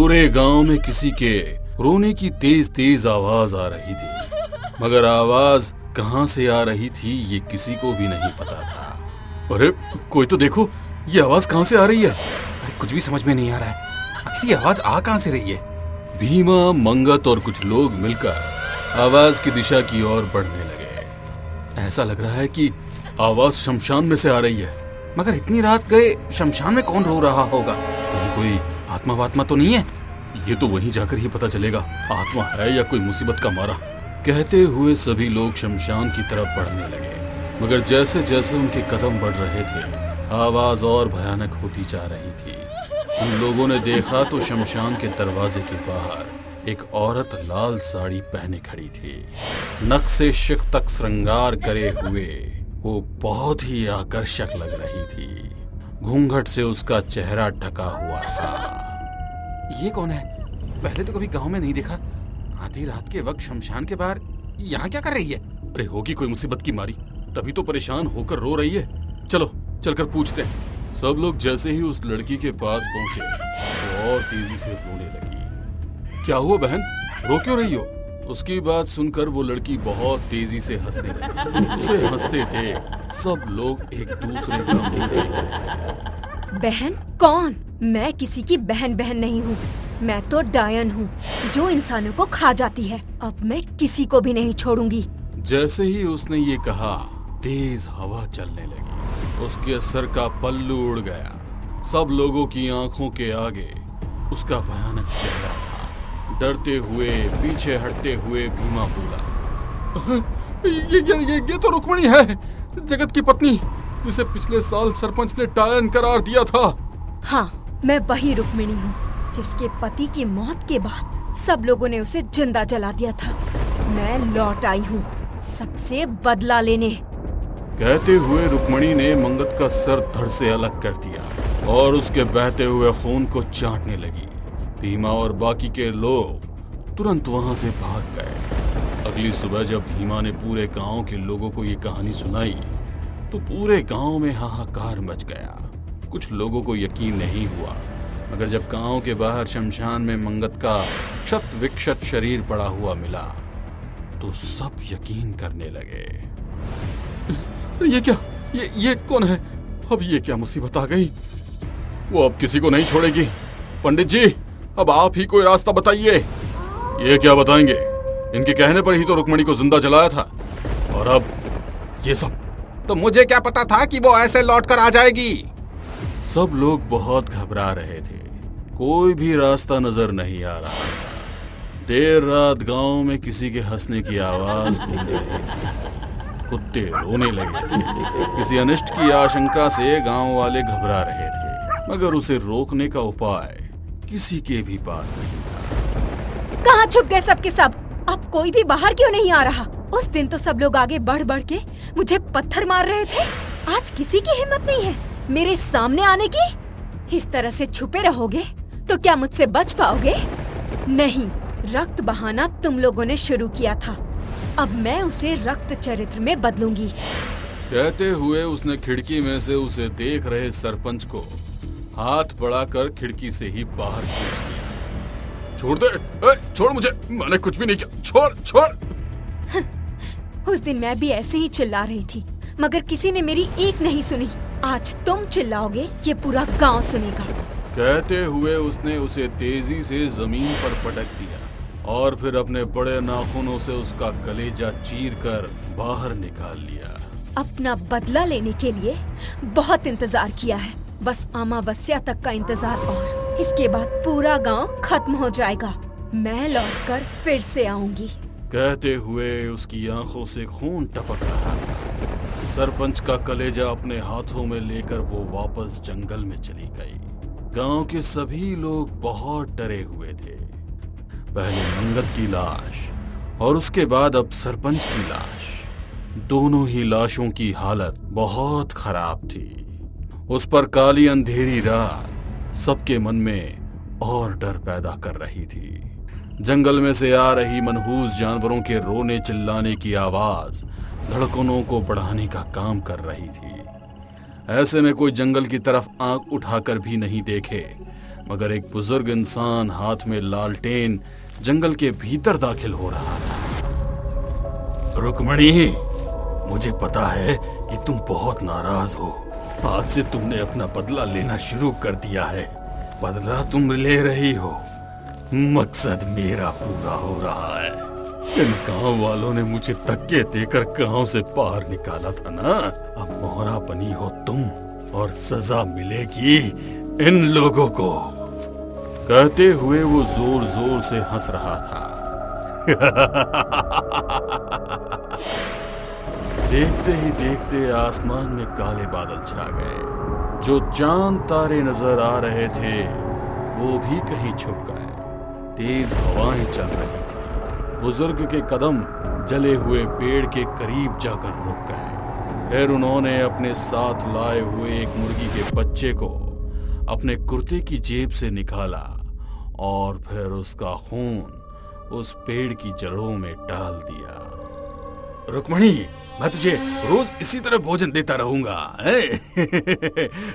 पूरे गांव में किसी के रोने की तेज तेज आवाज आ रही थी, मगर आवाज कहां से आ रही थी ये किसी को भी नहीं पता था। अरे कोई तो देखो, ये आवाज कहां से आ रही है? कुछ भी समझ में नहीं आ रहा है। आखिर ये आवाज आ कहां से रही है? भीमा, मंगत और कुछ लोग मिलकर आवाज की दिशा की ओर बढ़ने लगे। ऐसा लग रहा है कि आवाज शमशान में से आ रही है। मगर इतनी रात गए शमशान में कौन रो रहा होगा? कहीं कोई आत्मा वात्मा तो नहीं है? ये तो वहीं जाकर ही पता चलेगा, आत्मा है या कोई मुसीबत का मारा। कहते हुए सभी लोग शमशान की तरफ बढ़ने लगे, मगर जैसे जैसे उनके कदम बढ़ रहे थे आवाज और भयानक होती जा रही थी। उन लोगों ने देखा तो शमशान के दरवाजे के बाहर एक औरत लाल साड़ी पहने खड़ी थी। नख से शिख तक श्रृंगार करे हुए वो बहुत ही आकर्षक लग रही थी। घूंघट से उसका चेहरा ढका हुआ था। ये कौन है? पहले तो कभी गांव में नहीं देखा। आधी रात के वक्त शमशान के बाहर यहाँ क्या कर रही है? अरे होगी कोई मुसीबत की मारी, तभी तो परेशान होकर रो रही है। चलो चलकर पूछते हैं। सब लोग जैसे ही उस लड़की के पास पहुंचे वो और तेजी से रोने लगी। क्या हुआ बहन, रो क्यों रही हो? उसकी बात सुनकर वो लड़की बहुत तेजी से हंसने लगी। उसे हंसते देख सब लोग एक दूसरे का मुंह देख रहे थे। बहन? कौन? मैं किसी की बहन नहीं हूँ। मैं तो डायन हूँ जो इंसानों को खा जाती है। अब मैं किसी को भी नहीं छोड़ूंगी। जैसे ही उसने ये कहा तेज हवा चलने लगी। उसके सर का पल्लू उड़ गया। सब लोगों की आंखों के आगे उसका भयानक चेहरा था। डरते हुए पीछे हटते हुए भीमा बोला, ये तो रुक्मिणी है, जगत की पत्नी, जिसे पिछले साल सरपंच ने डायन करार दिया था। हाँ, मैं वही रुक्मिणी हूँ जिसके पति की मौत के बाद सब लोगों ने उसे जिंदा जला दिया था। मैं लौट आई हूँ सबसे बदला लेने। कहते हुए रुक्मिणी ने मंगत का सर धड़ से अलग कर दिया और उसके बहते हुए खून को चाटने लगी। भीमा और बाकी के लोग तुरंत वहां से भाग गए। अगली सुबह जब भीमा ने पूरे गांव के लोगों को ये कहानी सुनाई तो पूरे गांव में हाहाकार मच गया। कुछ लोगों को यकीन नहीं हुआ, मगर जब गांव के बाहर शमशान में मंगत का क्षत विक्षत शरीर पड़ा हुआ मिला तो सब यकीन करने लगे। ये क्या? ये कौन है? अब ये क्या मुसीबत आ गई? वो अब किसी को नहीं छोड़ेगी। पंडित जी, अब आप ही कोई रास्ता बताइए। ये क्या बताएंगे? इनके कहने पर ही तो रुक्मिणी को जिंदा जलाया था, और अब ये सब। तो मुझे क्या पता था कि वो ऐसे लौट कर आ जाएगी। सब लोग बहुत घबरा रहे थे। कोई भी रास्ता नजर नहीं आ रहा था। देर रात गांव में किसी के हंसने की आवाज गूंज रही थी। कुत्ते रोने लगे थे। किसी अनिष्ट की आशंका से गांव वाले घबरा रहे थे, मगर उसे रोकने का उपाय किसी के भी पास नहीं था। कहाँ छुप गए सब के सब? अब कोई भी बाहर क्यों नहीं आ रहा? उस दिन तो सब लोग आगे बढ़ बढ़ के मुझे पत्थर मार रहे थे। आज किसी की हिम्मत नहीं है मेरे सामने आने की। इस तरह से छुपे रहोगे तो क्या मुझसे बच पाओगे? नहीं, रक्त बहाना तुम लोगों ने शुरू किया था, अब मैं उसे रक्त चरित्र में बदलूंगी। कहते हुए उसने खिड़की में से उसे देख रहे सरपंच को हाथ बढ़ाकर खिड़की से ही बाहर खींच दिया। छोड़ दे, छोड़ मुझे, मैंने कुछ भी नहीं किया, छोड़। उस दिन मैं भी ऐसे ही चिल्ला रही थी, मगर किसी ने मेरी एक नहीं सुनी। आज तुम चिल्लाओगे, ये पूरा गांव सुनेगा। कहते हुए उसने उसे तेजी से जमीन पर पटक दिया और फिर अपने बड़े नाखूनों से उसका कलेजा चीरकर बाहर निकाल लिया। अपना बदला लेने के लिए बहुत इंतजार किया है, बस अमावस्या तक का इंतजार, और इसके बाद पूरा गांव खत्म हो जाएगा। मैं लौटकर फिर से आऊंगी। कहते हुए उसकी आंखों से खून टपक रहा था। सरपंच का कलेजा अपने हाथों में लेकर वो वापस जंगल में चली गई। गांव के सभी लोग बहुत डरे हुए थे। पहले मंगत की लाश और उसके बाद अब सरपंच की लाश। दोनों ही लाशों की हालत बहुत खराब थी। उस पर काली अंधेरी रात सबके मन में और डर पैदा कर रही थी। जंगल में से आ रही मनहूस जानवरों के रोने चिल्लाने की आवाज धड़कनों को बढ़ाने का काम कर रही थी। ऐसे में कोई जंगल की तरफ आंख उठाकर भी नहीं देखे, मगर एक बुजुर्ग इंसान हाथ में लालटेन जंगल के भीतर दाखिल हो रहा था। रुक्मणी, मुझे पता है कि तुम बहुत नाराज हो। आज से तुमने अपना बदला लेना शुरू कर दिया है। बदला तुम ले रही हो, मकसद मेरा पूरा हो रहा है। इन गांव वालों ने मुझे धक्के देकर गांव से बाहर निकाला था ना, अब मोहरा बनी हो तुम और सजा मिलेगी इन लोगों को। कहते हुए वो जोर जोर से हंस रहा था। देखते ही देखते आसमान में काले बादल छा गए। जो चांद तारे नजर आ रहे थे वो भी कहीं छुप गए। तेज हवाएं चल रही थी। बुजुर्ग के कदम जले हुए पेड़ के करीब जाकर रुक गए। फिर उन्होंने अपने साथ लाए हुए एक मुर्गी के बच्चे को अपने कुर्ते की जेब से निकाला और फिर उसका खून उस पेड़ की जड़ों में डाल दिया। रुक्मणी, मैं तुझे रोज इसी तरह भोजन देता रहूंगा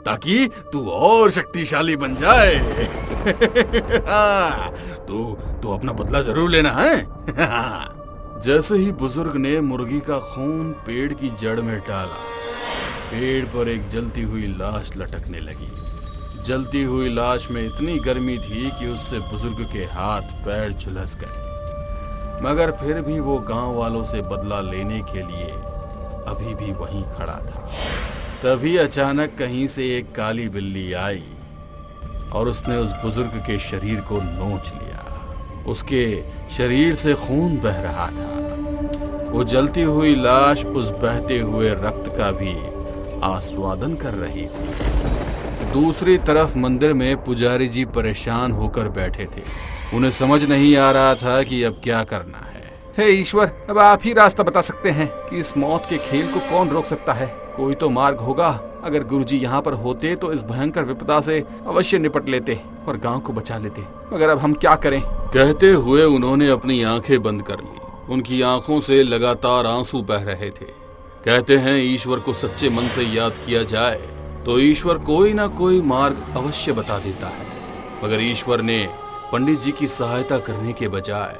ताकि तू और शक्तिशाली बन जाए। तू अपना बदला जरूर लेना है। जैसे ही बुजुर्ग ने मुर्गी का खून पेड़ की जड़ में डाला, पेड़ पर एक जलती हुई लाश लटकने लगी। जलती हुई लाश में इतनी गर्मी थी कि उससे बुजुर्ग के हाथ पैर झुलस गए, मगर फिर भी वो गांव वालों से बदला लेने के लिए अभी भी वहीं खड़ा था। तभी अचानक कहीं से एक काली बिल्ली आई और उसने उस बुजुर्ग के शरीर को नोच लिया। उसके शरीर से खून बह रहा था। वो जलती हुई लाश उस बहते हुए रक्त का भी आस्वादन कर रही थी। दूसरी तरफ मंदिर में पुजारी जी परेशान होकर बैठे थे। उन्हें समझ नहीं आ रहा था कि अब क्या करना है। हे ईश्वर, अब आप ही रास्ता बता सकते हैं कि इस मौत के खेल को कौन रोक सकता है। कोई तो मार्ग होगा। अगर गुरुजी यहाँ पर होते तो इस भयंकर विपदा से अवश्य निपट लेते और गांव को बचा लेते, मगर अब हम क्या करें। कहते हुए उन्होंने अपनी आंखें बंद कर ली। उनकी आंखों से लगातार आंसू बह रहे थे। कहते हैं ईश्वर को सच्चे मन से याद किया जाए तो ईश्वर कोई ना कोई मार्ग अवश्य बता देता है, मगर ईश्वर ने पंडित जी की सहायता करने के बजाय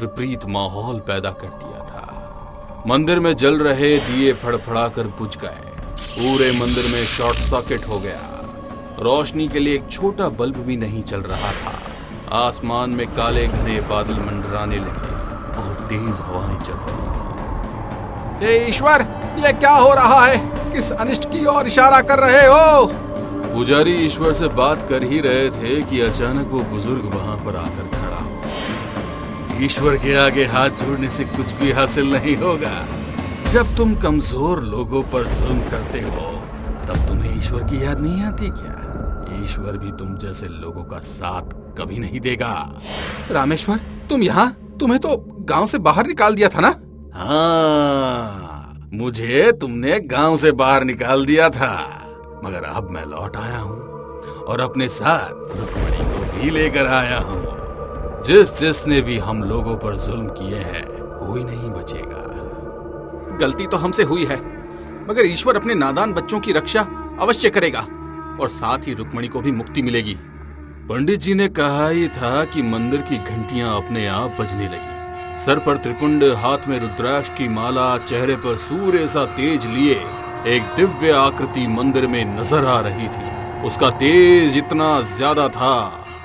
विपरीत माहौल पैदा कर दिया था। मंदिर में जल रहे दिए फड़फड़ाकर बुझ गए। पूरे मंदिर में शॉर्ट सर्किट हो गया। रोशनी के लिए एक छोटा बल्ब भी नहीं चल रहा था। आसमान में काले घने बादल मंडराने लगे और तेज हवाएं चल रही थी। हे ईश्वर, ये क्या हो रहा है? किस अनिष्ट की ओर इशारा कर रहे हो? पुजारी ईश्वर से बात कर ही रहे थे कि अचानक वो बुजुर्ग वहां पर आकर खड़ा हो। ईश्वर के आगे हाथ जोड़ने से कुछ भी हासिल नहीं होगा। जब तुम कमजोर लोगों पर जुल्म करते हो तब तुम्हें ईश्वर की याद नहीं आती क्या? ईश्वर भी तुम जैसे लोगों का साथ कभी नहीं देगा। रामेश्वर, तुम यहाँ? तुम्हें तो गांव से बाहर निकाल दिया था ना? हाँ, मुझे तुमने गांव से बाहर निकाल दिया था, मगर अब मैं लौट आया हूँ और अपने साथ रुक्मणी को भी लेकर आया हूँ। जिसने भी हम लोगों पर जुल्म किए हैं कोई नहीं बचेगा। गलती तो हमसे हुई है, मगर ईश्वर अपने नादान बच्चों की रक्षा अवश्य करेगा और साथ ही रुक्मणी को भी मुक्ति मिलेगी। पंडित जी ने कहा ही था कि मंदिर की घंटियां अपने आप बजने लगी। सर पर त्रिपुंड, हाथ में रुद्राक्ष की माला, चेहरे पर सूर्य सा तेज लिए एक दिव्य आकृति मंदिर में नजर आ रही थी। उसका तेज इतना ज्यादा था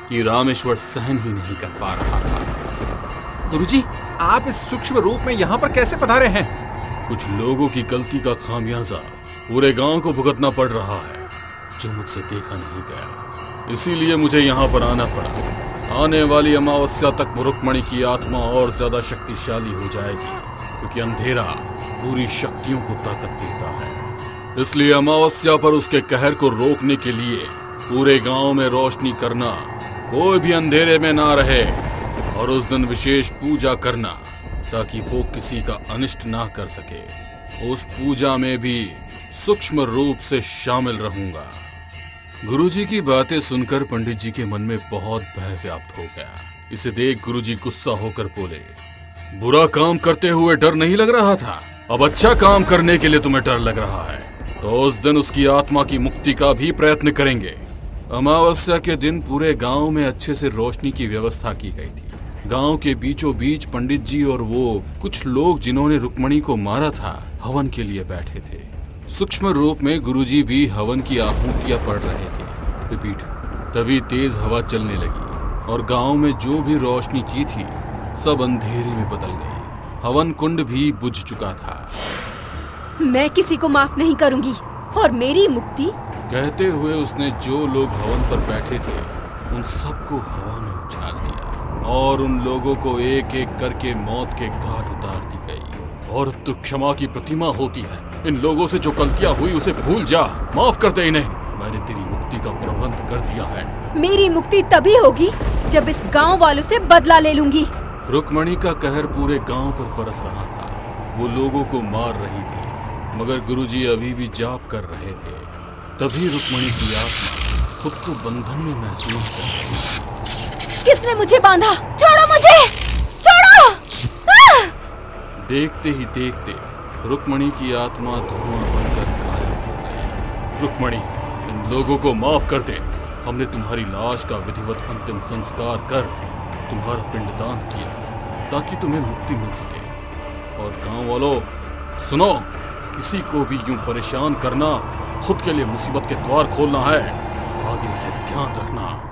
कि रामेश्वर सहन ही नहीं कर पा रहा था। गुरुजी, आप इस सूक्ष्म रूप में यहाँ पर कैसे पधारे हैं? कुछ लोगों की गलती का खामियाजा पूरे गांव को भुगतना पड़ रहा है, जो मुझसे देखा नहीं गया। इसीलिए मुझे यहाँ पर आना पड़ा। आने वाली अमावस्या तक रुक्मणी की आत्मा और ज्यादा शक्तिशाली हो जाएगी, क्योंकि अंधेरा पूरी शक्तियों को ताकत देता है। इसलिए अमावस्या पर उसके कहर को रोकने के लिए पूरे गांव में रोशनी करना, कोई भी अंधेरे में ना रहे, और उस दिन विशेष पूजा करना ताकि वो किसी का अनिष्ट ना कर सके। उस पूजा में भी सूक्ष्म रूप से शामिल रहूंगा। गुरुजी की बातें सुनकर पंडित जी के मन में बहुत भय व्याप्त हो गया। इसे देख गुरुजी गुस्सा होकर बोले, बुरा काम करते हुए डर नहीं लग रहा था, अब अच्छा काम करने के लिए तुम्हें डर लग रहा है, तो उस दिन उसकी आत्मा की मुक्ति का भी प्रयत्न करेंगे। अमावस्या के दिन पूरे गांव में अच्छे से रोशनी की व्यवस्था की गई थी। गांव के बीचों बीच पंडित जी और वो कुछ लोग जिन्होंने रुक्मणी को मारा था हवन के लिए बैठे थे। सूक्ष्म रूप में गुरुजी भी हवन की आहुतियां पढ़ रहे थे। रिपीट। तभी तेज हवा चलने लगी और गांव में जो भी रोशनी की थी सब अंधेरे में बदल गई। हवन कुंड भी बुझ चुका था। मैं किसी को माफ नहीं करूंगी और मेरी मुक्ति। कहते हुए उसने जो लोग हवन पर बैठे थे उन सबको हवा में उछाल दिया और उन लोगों को एक एक करके मौत के घाट उतार दी गई। और तो क्षमा की प्रतिमा होती है। इन लोगों से जो गलतियां हुई उसे भूल जा, माफ कर दे इन्हें। मैंने तेरी मुक्ति का प्रबंध कर दिया है। मेरी मुक्ति तभी होगी जब इस गांव वालों से बदला ले लूंगी। रुक्मणी का कहर पूरे गांव पर बरस रहा था। वो लोगों को मार रही थी मगर गुरुजी अभी भी जाप कर रहे थे। तभी रुक्मणी की आत्मा खुद को बंधन में महसूस कर रही थी। किसने मुझे बांधा? छोड़ो मुझे, छोड़ो! देखते ही देखते रुक्मणी की आत्मा धुआं बनकर गायब हो गई। रुक्मणी, इन लोगों को माफ कर दे। हमने तुम्हारी लाश का विधिवत अंतिम संस्कार कर तुम्हारा पिंडदान किया ताकि तुम्हें मुक्ति मिल सके। और गांव वालों सुनो, किसी को भी यूं परेशान करना खुद के लिए मुसीबत के द्वार खोलना है। आगे से ध्यान रखना।